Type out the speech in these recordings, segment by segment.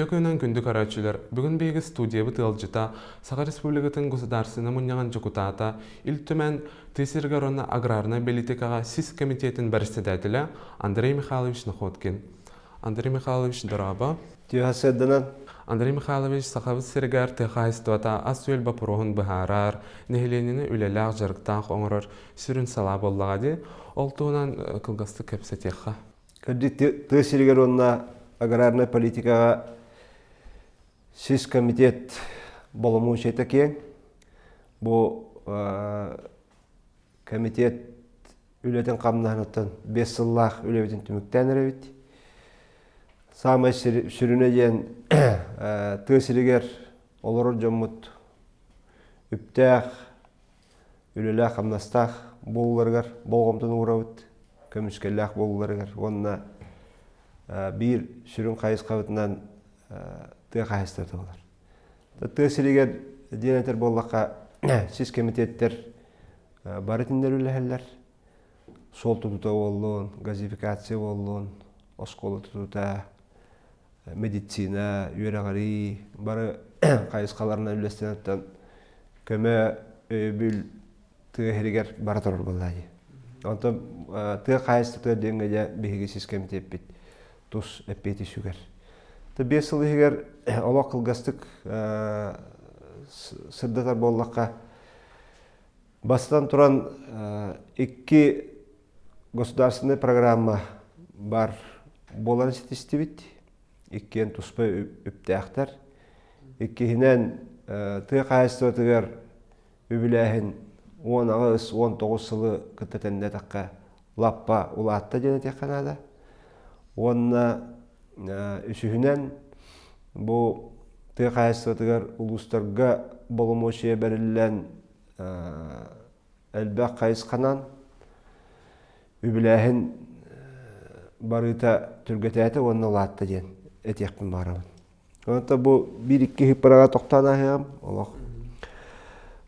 Күттөкөнөн күндүк арачылар бүгүн беги студия бытылжыта Саха Республикатын государственный муньяган депутата Илтүмен Тесиргаронна аграрная политикага СИС комитетин председателя Андрей Михайлович Находкин. Андрей Михайлович, дораба. Андрей Михайлович Сахабыз сиргар техайстуата асуэл бапурохун бахарар, нехеленini үлеләг жарыктан оңорор сүрін сала боллагади, олтуынан кылгасты кепсетеха. Тесиргаронна аграрная политикага СИС комитет боломучайта кен. Бу комитет үлетен камнахнаттан 5 сыллах үлебетен түмүктен эребит. Самай сүрүнө ден тесиргер олорор жоммут үптәх үлеләх камнастах болларгар болгомтун урабыт көмүскелләх болларгар онна бир сүрүн кайыс кабытынан тыга кайыстар болар. Тесиргер денетер боллакка СИС комитеттер барытындер үлеләрләр. Сол тутута боллун, газификация боллун, осколы тутута, медицина, үйрәгари, бары кайыскаларына үлестенеттен көмө бүл тыгеригер бара турар боллай. Онтон тыга кайыстыктар деңгеде биһиги СИС комитет бит тус эппети сүгер. Та 5 сыл егер олак кылгастык сырдатар боллакка бастан туран 2 государственная программа бар боларын сетистибит. 2 туспа үптәхтер. 2-нен тыга кайыстыгар үбүләһин 19 сылы кыттатында такка лаппа улатта денете канада. Онна үсүһүнен бу тыга кайыстыгар улустарга боломочия берилен элбак кайысканан үбүләһин барыта түргәтәте онна улатта ден этекпин барабын. Онта бу 1-2 хипарага токтанахым, Аллах.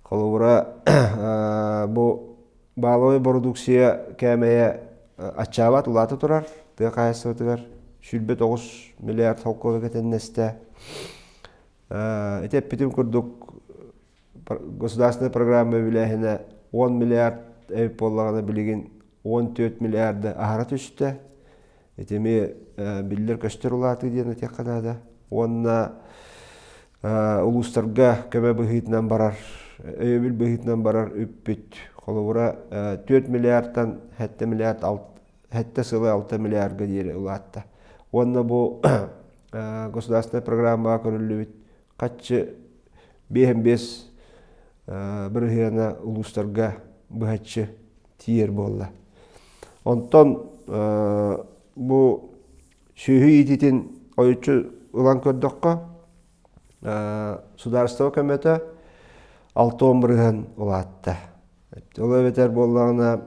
Колура бу балой продукция кәмәя ачабат улаты турар. Тыга кайыстыгар сүлбе 9 миллиард халкы кетеннесте. Этеп битим курдук государственная программа биләһенә 10 миллиард эп боллаганы билеген 14 миллиарды ахара төште. Этеме биллер көстөр улаты дине тек канада. Онна улустарга көмө быһытынан барар, өбүл быһытынан барар үппүт. Колура 4 миллиардтан 7 миллиард хәтта сылы 6 миллиардга дире улатта. Онна бу государственная программа көрүлүбүт. Каччы 5 биргена улустарга быһаччы тиер болла. Онтон бу сүйү ититин ойчу улан көрдөккө сударство көмөтө 6 бирген улатта. Ол бетер боллагына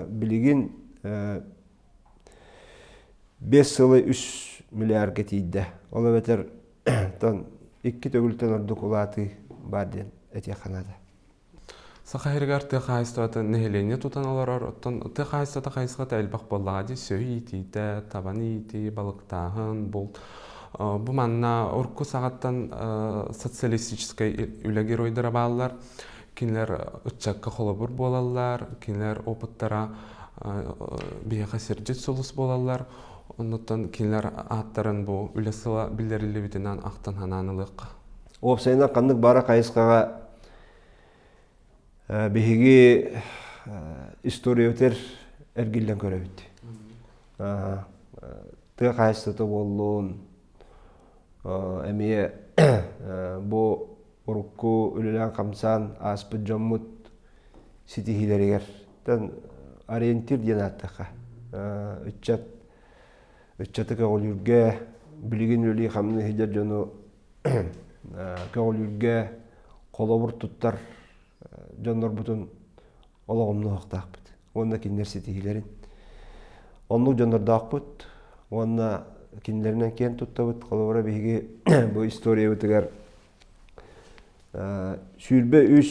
билигин 5 сылы 3 миллиардга тийди. Ол бетер тон 2 төгүлтөн ордук улаты бар ден эте канада. Сахаригар техайстуата нехелене тутан олар оттон техайстуата кайсыгата элбак боллагади сөй итите, табан ити, балыктагын бул бу манна орку сагаттан социалистической үлегер ойдыра баалар. Кинлер ычакка холобур болалар, кинлер опыттара бияка сердит солус болалар. Оннотон кинлер аттарын бу үлесыла билдериле битинен актан хананылык. Опсайна кандык бара кайыскага биһиги история өтер эргиллен көрөбүт. Тыга кайыстыты боллун. Эмие бу урукку үлелен камсан аспыт жоммут ситихилеригер. Тан ориентир ден аттака. Үтчаты көгөлүргө билигин үлі камны хидер жону көгөлүргө колобур туттар жоннор бутун ологомну октакпыт. Онна киндер ситихилерин. Онну жоннор дакпыт. Онна киндеринен кен туттабыт. Колобура биги бу история бутыгар сүрбе 3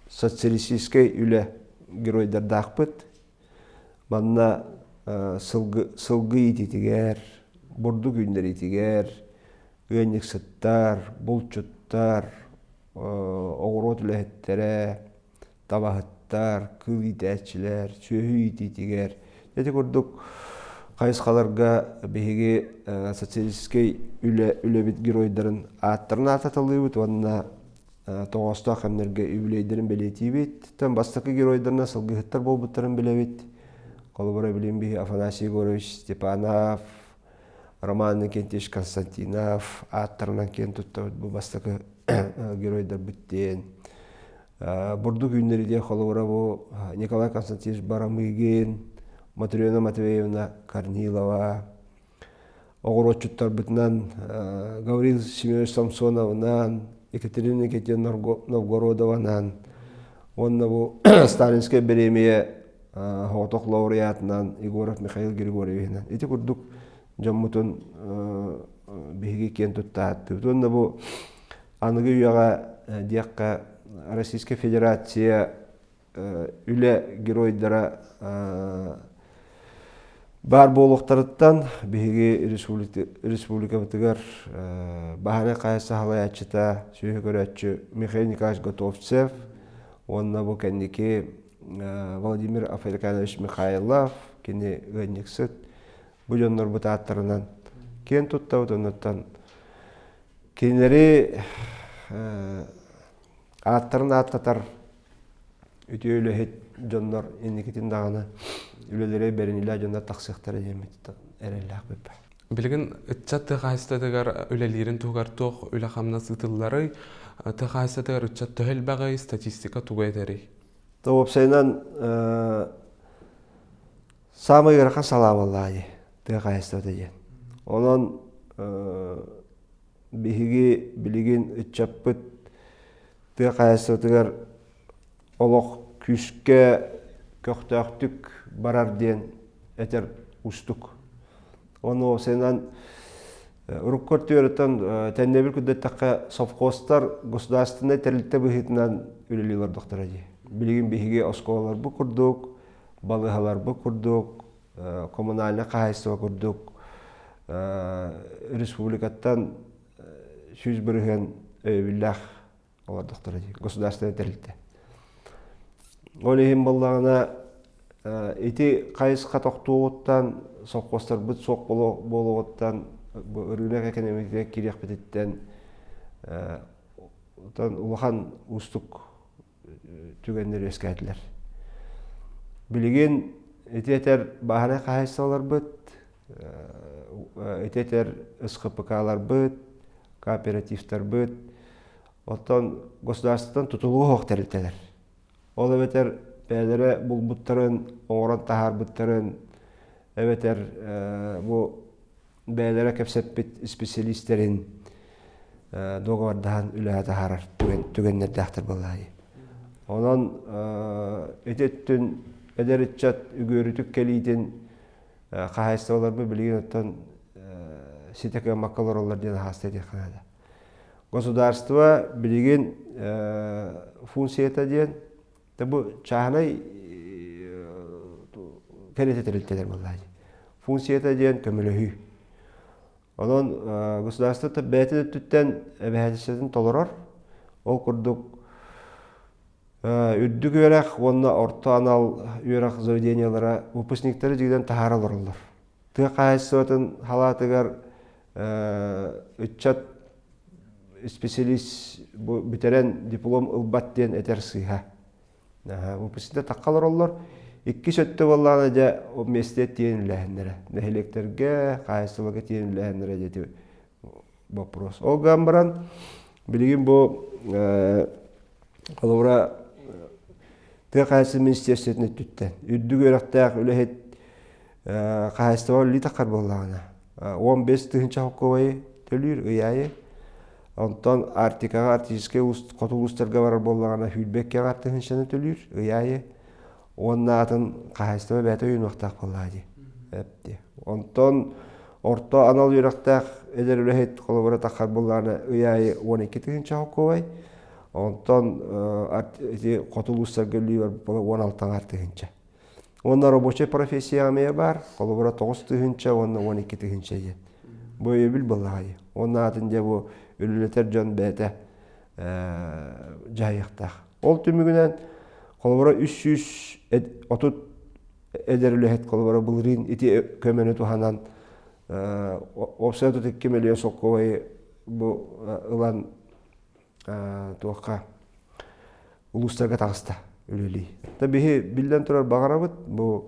социалистический үле геройдар дакпыт. Манна сылгы ититигер, burdu günleri itiger, gönlük sıttar, bulçuttar, oğrot lehettere, tabahıttar, kıl iteçiler, söhü itiger. Deti kurduk kayıskalarga bihigi sotsialistkey üle bit giroyların attırına atatılıyıbıt, onunla toğastu akamlarga üyleydirin belirtiyibit. Tam bastakı giroylarına sılgıhıttar bolbutların bilebit. Kolubara bilin bihi Afanasy Yegorovich Stepanov, Roman Kentish Konstantinov, attırынан ken tuttavut bu bastakı giroylar bitten. Burdu günleri diye kolubara bu Nikolay Konstantinovich Baramygin, Matryona Matveyevna Kornilova, oğrotçuttar bitnan Gavril Semyonovich Samsonov'dan, Ekaterina Nikitina Novgorodova'dan, onunla bu Stalinskaya Beremiye Hotok laureatından Igorov Mikhail Grigoryevich'den. Eti kurduk Jammutun bihigi ken tuttaattı. Onunla bu anıgı üyağa diyakka Российская Federatsiya üle giroydara bar boluqtarıttan bihigi Respublika bitigar bahane qaysa halayatçıta söhü göretçü Mikhail Nikolaevich Gotovtsev, onunla bu kendiki Vladimir Afrikanovich Mikhailov, kini gönlüksüt, bu jonlar bu taatlarından ken tuttavut onundan kendileri attарын attatar ütü öyle het jonlar ennikitin dağına ülelere berinile jonlar taksıqtara yemetti erellak bep. Bilgin ıtçat tıqayıstadıgar ölelirin tuğartuq öle xamna sıtılları tıqayıstadıgar ıtçat töhel bagay statistika tuğaytari. Tawap saynan samay garaqa salam vallahi tıqayıstadıgar. Onun bihigi biligin ıtçapıt tıqayıstadıgar oloq küske köxtüktük barar diyen eter ustuk. Onu saynan Rukkort öğreten tennebir küddettakka sovkhozlar государственный terlitte bihitinden üleliler doktoracı. Bilgin bihigi oskolalar bu kurduk, balıhalar bu kurduk, kommunalne kahaysa kurduk. Respublikattan 100 birigen billah olar doktoracı, государственный terlitte. Olehim ballağına iti kayıska toqtuğuttan sovkhozlar bit soq boluğuttan bu ürünek ekonomikte kirek bititten ulahan ustuk tügenleri eskaydiler. Bilgin eteter bahane kahaysalar bit, eteter ıskıpıkalar bit, kooperatifler bit, otan государстводан tutuluğu hoq terilteler. Ola beter beylere bulbutların, oğran tahar butların, eveter bu beylere kepsepit spesialistlerin doğardahan üleha taharar tügenler dağıtır vallahi. Onun etettün ederitçat ügörütük keliyden kahaysta olar mı bilgin otan siteke makkalar olar diyen hasta ediyor kanada. Государство bilgin funksiyete diyen de bu çahanay kenet etilteler vallahi. Funksiyete diyen kömülühü. Onun государство da beyte tütten ebehedisinin toloror. O kurduk üddük öyrek, onunla orta anal öyrek zavdeniyalara выпускниктері жигден taharal orulur. Tığ kayısı halatıgar ütçat spesialist biteren diplom ılbat diyen eter sıyha. Выпускникте taqqalır olur. İki söttü vallahi da o mesleğet diyenilәһеннәре. Nehilekterge, kayısılığa diyenilәһеннәре dedi вопрос. O gambaran bilgin bu kalavra Kayısı Ministersiyetine tütten. Üddü görektağ ülehet kayısı var li taqqar bollağına. 15 tığınça hokkovayı tölür ıyayı. Ondan artikağa artiske kotul ustarga varar bollağına hülbekke ağar tığınçanı tölür ıyayı. Onun atın kayısı bäte oyun vaxtaq bolladı. Ondan orta anal yürektağ eder ülehet kalavra taqqar bollağına ıyayı 12 tığınça hokkovayı. Ondan kotul ustargılığı var 16 artığınca. Onda roboçe profesiyamaya var, kolubura 9 tığınca, onda 12 tığınca yen. Bu öbül balayı. Onun atınca bu ülületer can bete cayıqtaq. Ol tümügünen kolbara 300 otut ederülehet kolbara bulrin iti kömeni tuhanan ofsa tutuk kimeliyor sokkovayı bu ılan tuğqa uluslarga tağısta üleli. Tabii bilden turar bağırabıt bu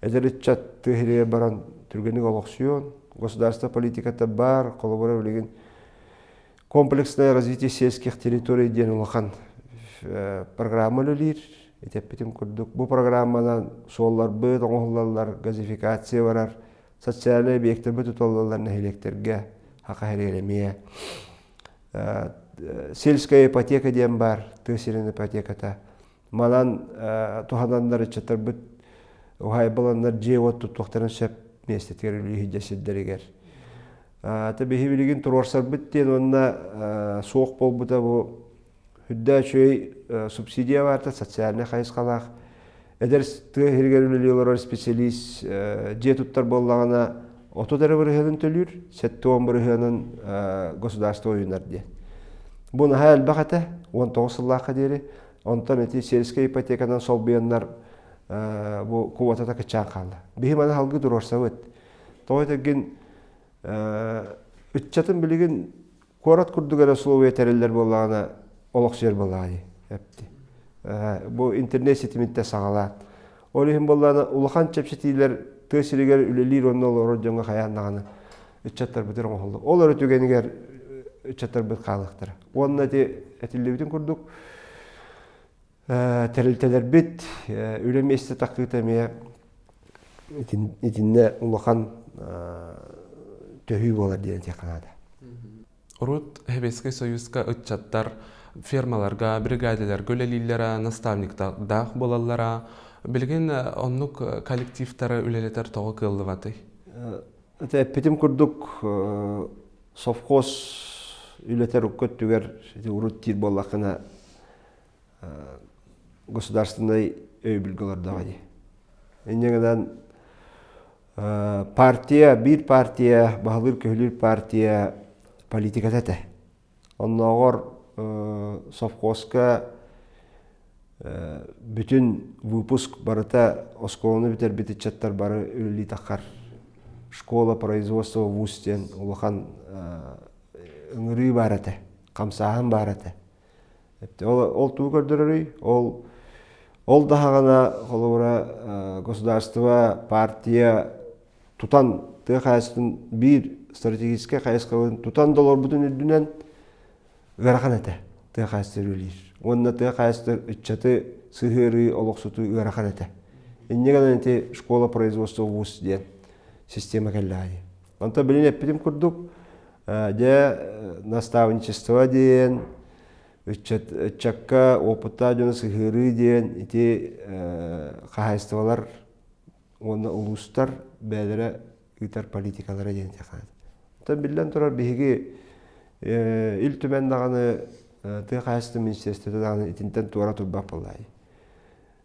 ederitçat tühiriye baran türgenik олоксион, государство политиката бар, колобора билеген комплексное развитие сельских территорий ден улахан программа лөлир. Этеппитим курдук. Бу программадан соллар быт оңоллар, газификация барар, социальный объекттер быт утоллар нехилектерге хака херелемие. Сельская ипотека ден бар, тысерин ипотеката. Малан тухадандар чатар быт ухай баландар жеот туттуктарын шеп месте терилии жесиддеригер. Табиһи билигин турорсар биттен онна соқ болбута бу хүддә чөй субсидия барта социальный хайскалах. Эдер тыгыргерлилер специалист же туттар боллагана отодары бирһен төлүр, сеттон бирһенен государство уйнар ди. Буны хәл бахата 19 сыллакка дери, онтан эти сельская ипотекадан сол бияннар bu kuvvata kaçan kaldı. Bihim ana halgı durursa öt. Toytagin ütçatın biligin korat kurdugara sulu yeterliler bollağına olakşer bollağını hepti. Bu internet sitimitte sağala. Olihim bollağına ulakan çepşetiler tığsiriger ülelir onun olur jonga kayanlağını. Ütçatlar bitir oldu. Olur ötügeniger ütçatlar bit kalıktır. Onunla de etilli kurduk. Terelteler bit, ülemi iste takıtamaya itinne ulakan töhü bolar diyen tekanada. Urut Hebeski Soyuzka ıtçattar firmalarga, brigadeler, gölelillere, nastavnikta dağ bolallara, bilgin onluk kollektivtara üleleter toğu kıldı vatay. Petim kurduk sovkos ületer ukkat tüger urut tir bollakına государственной öbülgülerde var. Enneğden bir partiya, bağılır köylür partiya politikata te. Onlar sovkoska bütün выпуск barıta oskolunu biter bitecekler barı ülli takar. Школа производства вустен улахан ыңыры барата, камсахан барата. Ол туу көрдөрөй, ол да гана колора государство, партия тутан тыгайстын бир стратегический кайскалын тутан доллар бүтүн үдүнөн ырахан эте тыгайстыр үлир. Онна тыгайстыр иччаты сыгыры олоксуту ырахан эте. Иннегенен эте школа производства вуз ден система келлай. Онта билин эппитим курдук, де наставничество ден Чакка опыта жана сыгыры ден ити кайстывалар оны улустар бәдере итар политикалары ден текат. Та билен турар биги ил түмен даганы ты кайсты министрликте даганы итинтен туара турбак болай.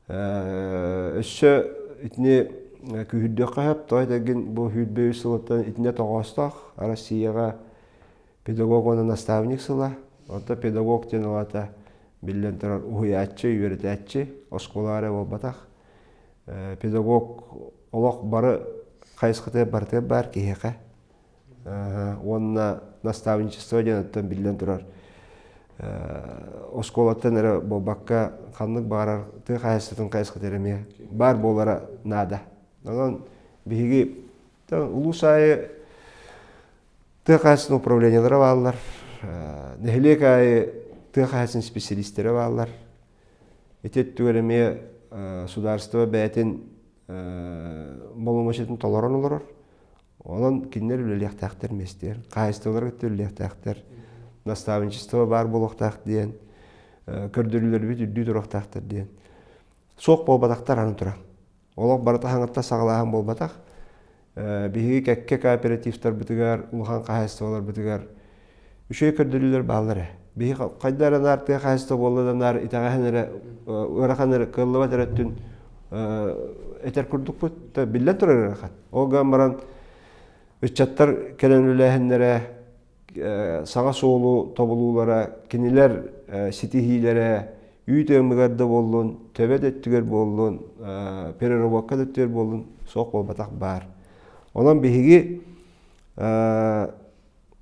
Өшө итне күһүддө кап тойдагын бу хүдбө сылыттан итне тогостак Россияга педагог оны наставник сыла. Онта педагог тен алата билен турар уятчы, үйрөтәччи, осколары болбатак. Педагог олок бары кайсыкты барты бар киһека. Онна наставничество денеттен билен турар. Осколаттан эре болбакка канлык барар, ты кайсытын кайсыктереме бар болара нада. Онан биги улусай ты кайсын управлениелери балалар. Нехлекай тыгайсын специалисттері балар. Этет түгереме сударство бәтін болумашетін толорон олорор. Онан кинер үлелектақтар местер. Қайыстылар үлелектақтар. Наставничество бар болуқтақ дейін. Көрдірілер бет үрді тұрақтақтар дейін. Соқ болбатақтар аны тұра. Олақ барыта хаңытта сағылаған болбатақ. Биһиги кәкке кооперативтар бітігер, улхан қайыстылар бітігер. Үшөй көрдүлүлөр баллары. Бии кайдара нарты кайсты болду нар итагаханера ураханера кыллыба тереттүн этер курдук бут билен турар рахат. О гамбаран Üççattar kelen ülehenlere, sağa soğulu tobululara, kiniler sitihilere, üyütemigarda bollun, töbet ettiger bollun, pererobakka ettiger bollun, soğuk olbatak bar. Ondan bihigi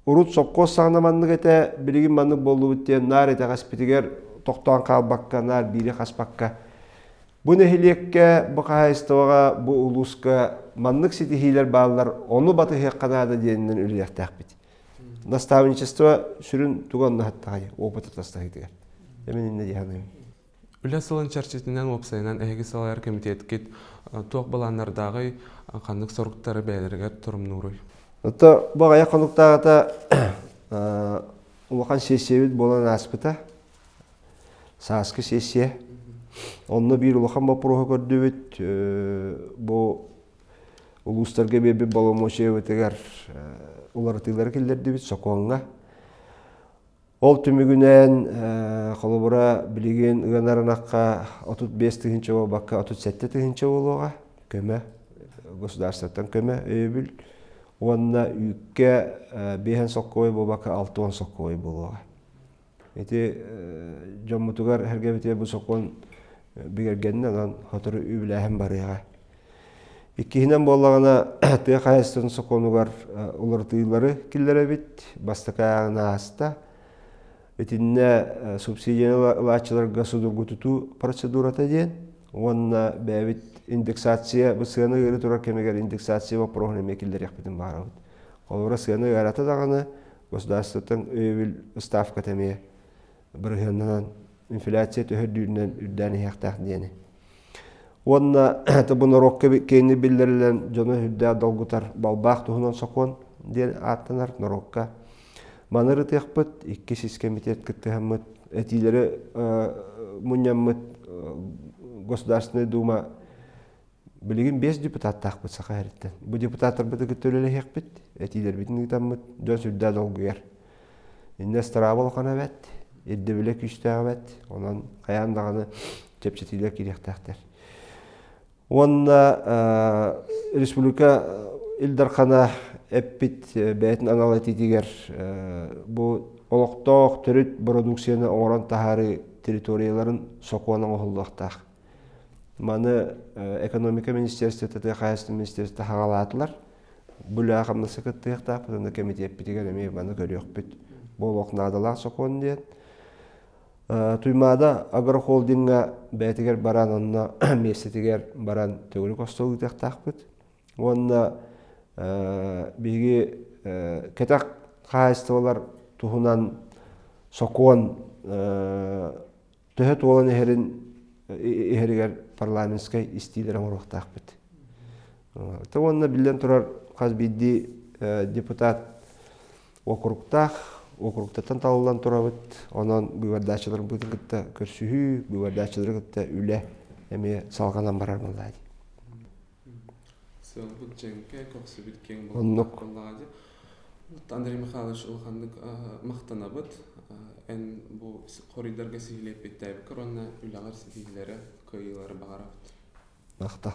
urut sokko sağnamanlık ete birigin manlık bollu bittiyen nar ete kaspitiger toqtoğan kalbakka, nar biri kaspakka. Bu nehiliyekke, bu kahayıstavağa, bu uluska manlık sitihiler bağlılar, onu batı hekkada diyeninden ülüyektak bit. Nastavnicheство sürün tuğanlı hatta опыт тастайы деген. Мен инде дияным. Үле сылын чарчетинен опсайынан эһиги салайар комитеткит тоқ баланнардагы ханнык соруктары бәлергер турумнуруй. Ата бага якынлыктагы улахан сессия болан аспыта. Сааскы сессия. Онны бир улахан бапуру көрдөбүт. Бу улустарга беби баломоше өтегер улар тыйлар келдерди бит соконга. Ол түмүгүнен колобура билеген ыганарынакка 35-тигинче бакка 37-тигинче болуга көмө государствотон көмө өбүл. Онна үкке бехен соккой бакка 6 соккой болуга. Эти жоммутугар хергебите бу сокон бигергеннен хатыры үбүлэхен барыга. Иккиһинен боллагана тыа хайыстын соконугар улар тыйлары киллере бит бастакаана аста. Этинне субсидияны лачыларга судургутуту процедурата ден. Онна бәбит индексация бу сыны гыры тура кемегер индексация ба программа киллер якпытын барабыт. Олора сыны гарата даганы государствотун өбүл ставка теме биргеннен инфляция төһөдүнөн үрдәне яктак дени. Онна табуна рокка кейни биллерилен жона хүддә долгутар балбак туһунан сокон ден аттанар норокка. Маныры текпыт, икки сискемитет кыттыхаммыт, этилери муньяммыт Государственная дума билигин 5 депутат тақпыт сақайрыттан. Бу депутаттар быты күттөлелі хекпит, этилер битин гытаммыт, жон сүрдә долгуяр. Инне старабыл қана бәт, едді біле күштәғі бәт, онан қаяндағаны чепчетилер керектақтар. Онна республика илдархана эппит бәтін аналитикер бу олоқтоқ түріт продукцияны оңыран тахары территорияларын соқуанын оғылдақтақ. Маны экономика министерстветі, қайысты министерстветі хағалатылар. Бұл ағамны сықыттықтақ, бұтында комитет бітеген әме маны көрек біт. Бұл оқнадылақ соқуан ден. Туймада агрохолдинга бәтігер баран, онына местетігер баран төгілік остолықтақтақ біт. Онына биги кетак кайыстылар тухунан сокон төһөт olan eheriger парламентскай истилер амурактак бит. Таванна билен турар каз бидди депутат округтан таллан турабыт. Онан бүйвардачылар бутын кытта көрсүһү, бүйвардачылар кытта үле эме салганан барар булды. Bu cemke koksu bitken bolak kolladı. Andrei Mikhailovich ulhandık maqtanabıt. En bu koridorga sihlep bitayb korona ülagar sihlere kıyıları bağırabıt. Maqta.